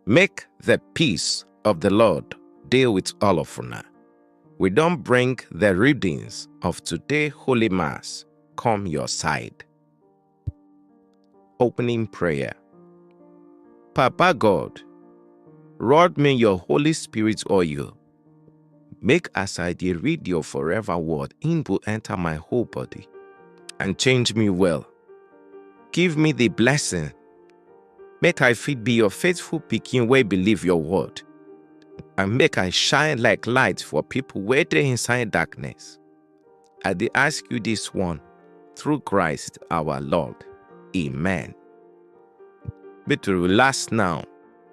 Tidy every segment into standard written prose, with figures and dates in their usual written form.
Make the peace of the Lord deal with all of una. We don't bring the readings of today Holy Mass come your side. Opening prayer. Papa God, rod me your Holy Spirit oil. Make as I dey read your forever word, in will enter my whole body and change me well. Give me the blessing. Make I fit be your faithful pikin wey believe your word, and make I shine like light for people wey dey inside darkness. I dey ask you this one through Christ our Lord. Amen. But we relax now,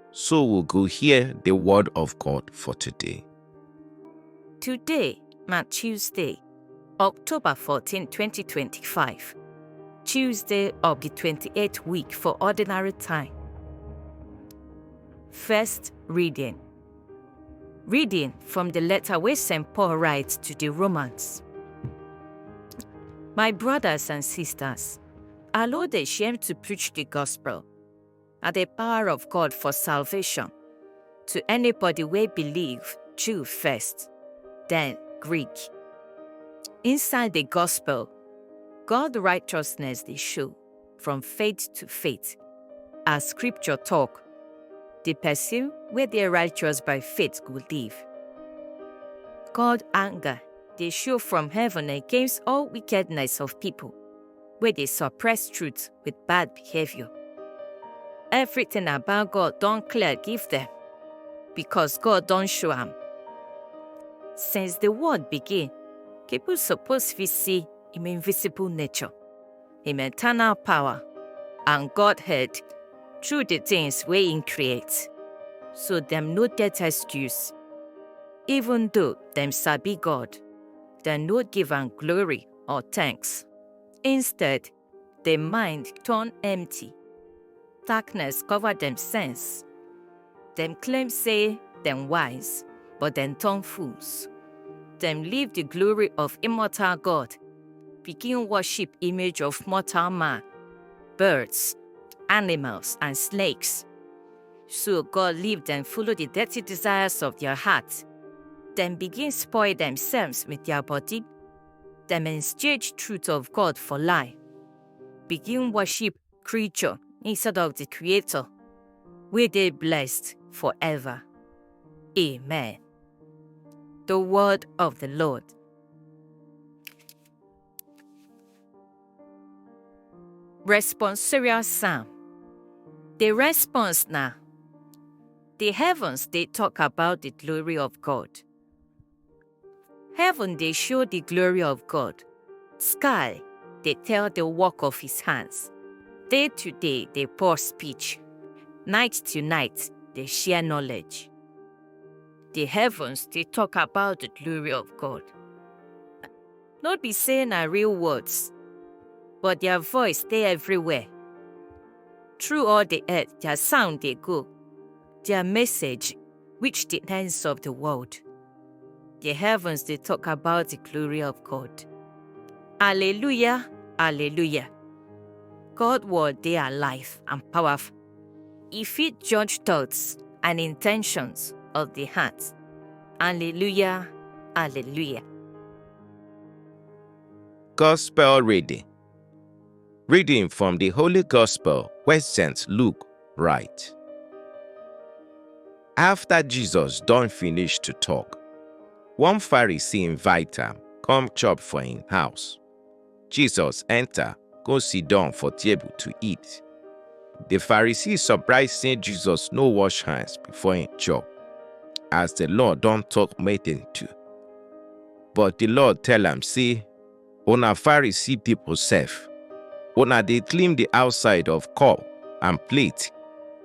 so we'll go hear the word of God for today. Today, Tuesday, October 14, 2025. Tuesday of the 28th week for ordinary time. First reading. Reading from the letter where St. Paul writes to the Romans. My brothers and sisters, I no dey shame to preach the gospel, and the power of God for salvation to anybody wey believe, Jew first, then Greek. Inside the gospel, God's righteousness dey show from faith to faith. As scripture talk, the person wey dey righteous by faith go live. God anger dey show from heaven against all wickedness of people wey dey suppress truth with bad behavior. Everything about God don clear give them, because God don show am. Since the world begin, people suppose fit see Him invisible nature, Him eternal power, and Godhead through the things wey Him create. So them no get excuse. Even though them sabi God, dem no give am glory or thanks. Instead, their mind turn empty. Darkness cover them sense. Them claim say them wise, but them turn fools. Them leave the glory of immortal God, begin worship image of mortal man, birds, animals, and snakes. So God leave them follow the dirty desires of their hearts. Them begin spoil themselves with their body. Them exchange truth of God for lie. Begin worship creature instead of the Creator. We dey blessed forever. Amen. The word of the Lord. Responsorial Psalm. The response now. The heavens they talk about the glory of God. Heaven they show the glory of God. Sky they tell the work of His hands. Day to day they pour speech. Night to night they share knowledge. The heavens they talk about the glory of God. Not be saying na real words, but their voice they everywhere. Through all the earth their sound they go. Their message reach the ends of the world. The heavens they talk about the glory of God. Alleluia, alleluia. God word they alive and powerful. He fit judge thoughts and intentions of the heart. Alleluia, alleluia. Gospel reading. Reading from the Holy Gospel where St. Luke write. After Jesus done finish to talk, one Pharisee invite am come chop for him house. Jesus enter, go sit down for table to eat. The Pharisee surprised say Jesus no wash hands before him chop, as the Lord don't talk make them do. But the Lord tell am say, una Pharisee people sef, una dey clean the outside of cup and plate,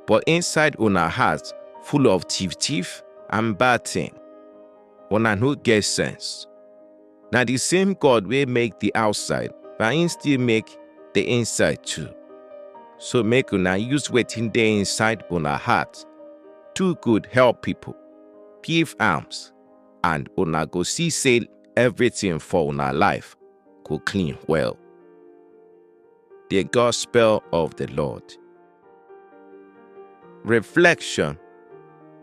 but inside una heart full of thief and bad thing. Una no get sense. Na the same God wey make the outside, but Him still make the inside too. So make una use wetin dey inside una heart to good help people, give alms, and una go see say everything for una life go clean well. The Gospel of the Lord. Reflection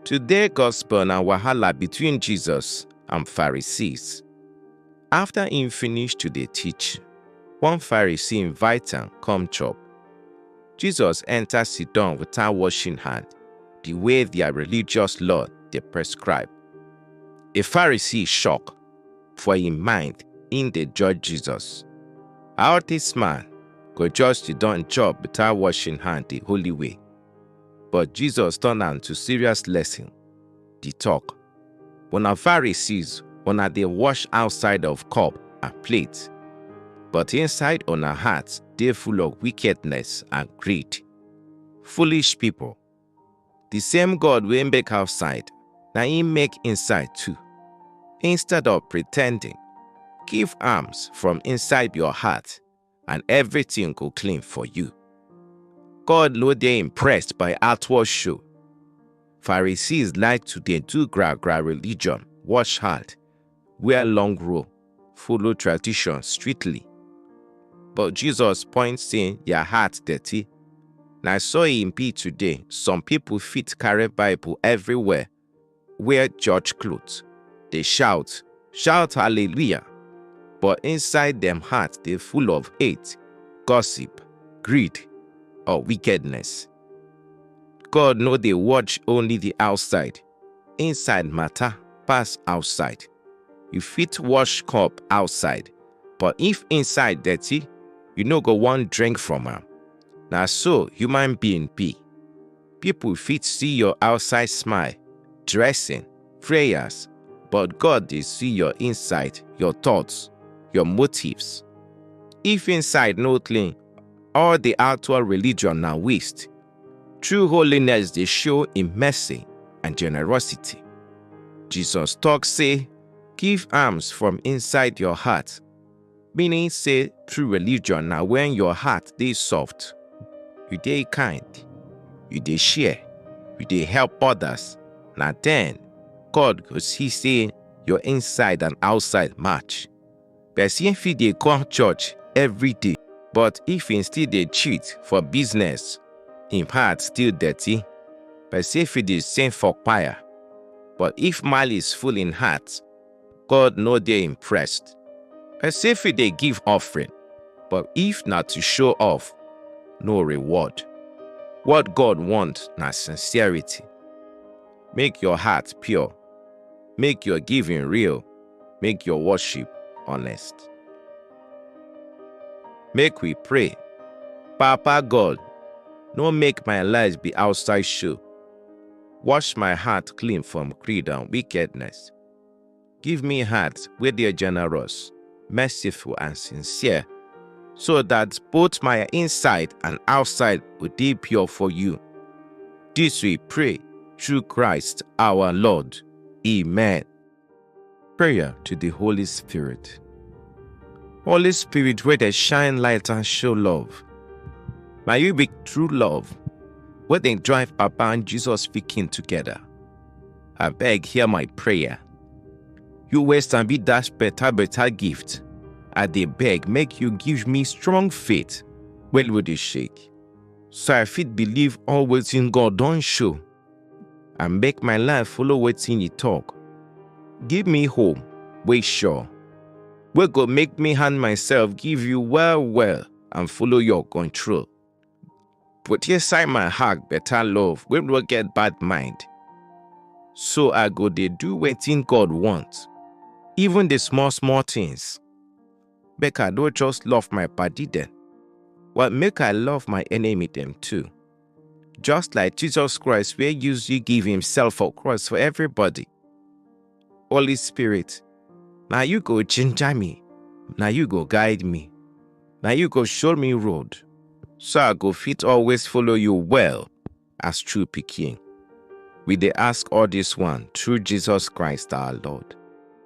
Today gospel na wahala between Jesus and Pharisees. After him finish to dey teach, one Pharisee invite am come chop. Jesus enter sidon without washing hand, the way their religious law dey prescribe. A Pharisee shock, for him mind him dey judge Jesus. How this man go just sidon chop without washing hand the holy way? But Jesus turn am to serious lesson. The talk. Una Pharisees, una dey wash outside of cup and plate, but inside una heart dey full of wickedness and greed. Foolish people. The same God wey make outside, na him make inside too. Instead of pretending, give alms from inside your heart, and everything go clean for you. God no dey impressed by outward show. Pharisees like to dey do gra-gra religion, wash hand, wear long robe, follow tradition strictly. But Jesus point saying your heart dirty. Na so im be today. Some people fit carry Bible everywhere, wear church clothes, dey shout hallelujah, but inside them heart dey full of hate, gossip, greed, or wickedness. God no dey watch only the outside. Inside matter pass outside. You fit wash cup outside, but if inside dirty, you no go wan drink from am. Na so human being be. People fit see your outside smile, dressing, prayers, but God dey see your inside, your thoughts, your motives. If inside no clean, all the outward religion na waste. True holiness dey show in mercy and generosity. Jesus talk say, give alms from inside your heart, meaning say true religion na when your heart dey soft, you dey kind, you dey share, you dey help others. Na then God go see say your inside and outside match. Person fit dey come church every day, but if him still dey cheat for business, him heart still dirty. Person fit dey sing for choir, but if malice full in heart, God no dey impressed. Person fit dey give offering, but if na to show off, no reward. What God want na sincerity. Make your heart pure. Make your giving real. Make your worship honest. Make we pray. Papa God, no make my life be outside show. Wash my heart clean from greed and wickedness. Give me heart wey dey generous, merciful and sincere, so that both my inside and outside will be pure for you. This we pray through Christ our Lord. Amen. Prayer to the Holy Spirit. Holy Spirit, where they shine light and show love, may you be true love, where they drive Papa and Jesus speaking together. I beg, hear my prayer. You waste and be that better gift. I dey beg, make you give me strong faith when we dey shake, so I fit believe all wetin God don show, and make my life follow wetin He talk. Give me hope, wey sure, wey go make me hand myself give you well and follow your control. Put inside my heart better love wey no get bad mind, so I go dey do wetin God want, even the small things. Make I don't just love my body then, but make I love my enemy them too. Just like Jesus Christ wey usually give himself for cross for everybody. Holy Spirit, now you go ginger me, now you go guide me, now you go show me road, so I go fit always follow you well as true pikin. We dey ask all this one through Jesus Christ our Lord.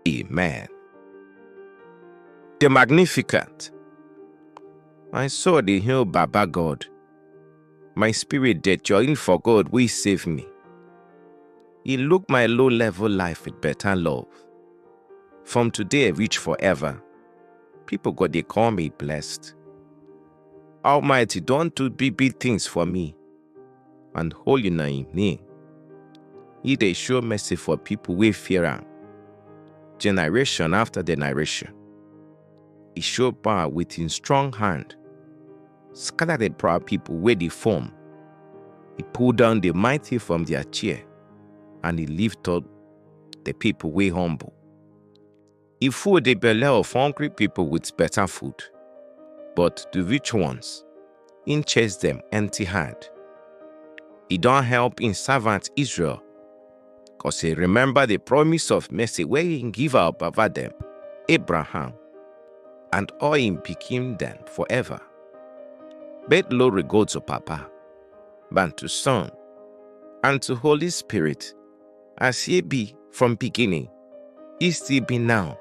Amen. The Magnificat. My soul dey hail Baba God. My spirit dey join for God wey save me. He look my low level life with better love. From today reach forever, people go dey call me blessed. Almighty don do big things for me, and holy na Him name. He dey show mercy for people wey fear am, generation after generation. He show power with him strong hand, scatter the proud people wey dey form. He pull down the mighty from their chair, and he lift up the people wey humble. He full the belly of hungry people with better food, but the rich ones, he chase them empty-handed. He don't help his servant Israel, cause he remember the promise of mercy wey he give our baba them, Abraham, and all him pikin them forever. But glory go to Papa, and to Son, and to Holy Spirit, as he be from beginning, he still be now,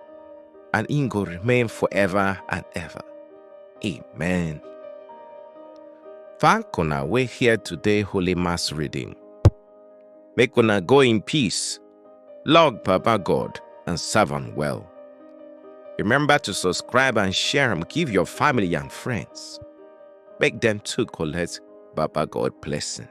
and he go remain forever and ever. Amen. Thank una wey hear today Holy Mass reading. Make una go in peace, love Papa God, and serve am well. Remember to subscribe and share and give your family and friends. Make them too collect Papa God blessing.